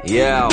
Yo,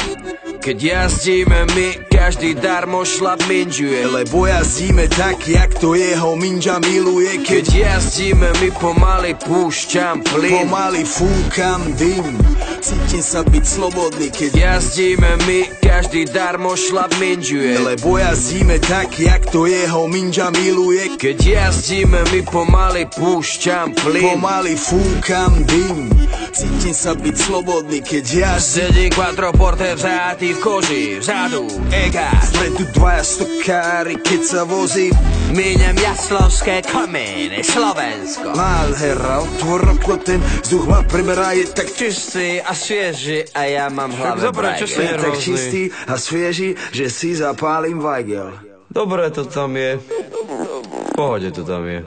keď jazdíme my, každý darmo šlap minžuje, lebo jazdíme tak, jak to jeho minža miluje. Keď jazdíme my, pomaly púšťam plyn, pomaly fúkam dym, cítim sa byť slobodný. Keď jazdíme my, každý darmo šlap minžuje, lebo jazdíme tak, jak to jeho minža miluje. Keď jazdíme my, pomaly púšťam plyn, pomaly fúkam dym, cítim sa byť slobodný. Keď jazdím, sedím quattroporte vzatý v koži, vzadu ega, spredu dvaja stokári, keď sa vozím. Míňam jaslovské komíny, Slovensko. Nádhera, otvor okno, ten vzduch ma preberá, je tak čistý a svieži a ja mám hlave brajgel. Je tak čistý a svieži, že si zapálim vajgel. Dobre to tam je. V pohode to tam je.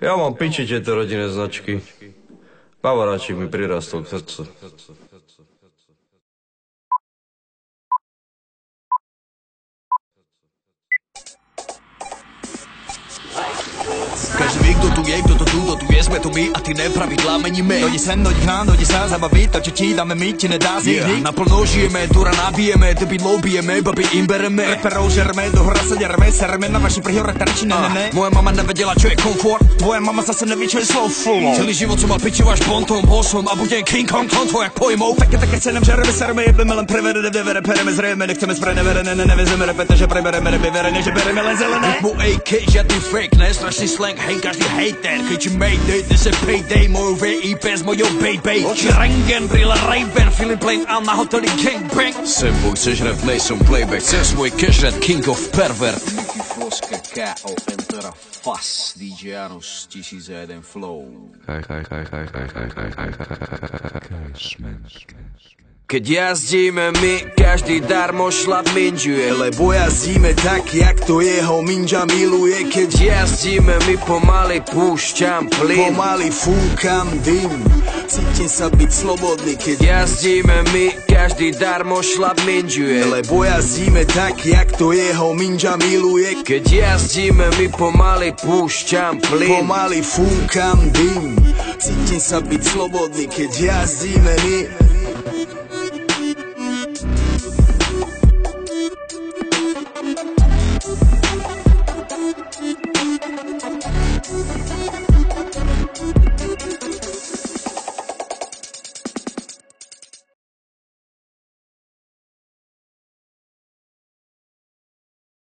Ja mám piči tieto rodinné značky. Bavoráčik mi prirastol k srdcu. Každý ví, kdo tu je, kdo to tu je, jsme tu my a ty nepravidla meníme. Dojdi sem, dojdi k nám, dojdi sa zabavit, to, čo ti dáme my, ti nedá z nich. Naplno žijeme, dura nabijeme, debilou bijeme, babi im bereme. Reperou žereme, do hora se děreme, sereme na vaši prihore terči, ne. Moje mama nevedela, čo je komfort, tvoje mama zase neví, čo je slow flow. Celý život som mal pičiu až bontom, bosom a budem King Kong, tvoj jak pojmou. Také se nám žereme, sereme, jebeme len prevere, devere, pereme, zrejeme, nechceme sprenevere, nevezeme repete, že prebereme, nevyverene, že bereme len zelené. Mu AK, žiadny fake, ne, strašný slang, hej, každý hejter, kričí mayday, this is payday, moju VIP s mojou baby. Oči rengen, brýle Ray-Ban, feeling plain a na hoteli gangbang. Sem boj sežrat, nejsom playback, chceš svoj cashrat, king of pervert. Mickey Floska, K.O. Entera, Fas, DJ Janus, 1001 Flow. Keď jazdíme my, každý darmo šlap minžuje, lebo jazdíme tak, jak to jeho minža miluje. Keď jazdíme my, pomaly púšťam plyn, pomaly fúkam dym, cítim sa byť slobodný. Keď jazdíme my, každý darmo šlap minžuje, lebo jazdíme tak, jak to jeho minža miluje. Keď jazdíme my, pomaly púšťam plyn, pomaly fúkam dym, cítim sa byť slobodný. Keď jazdíme my,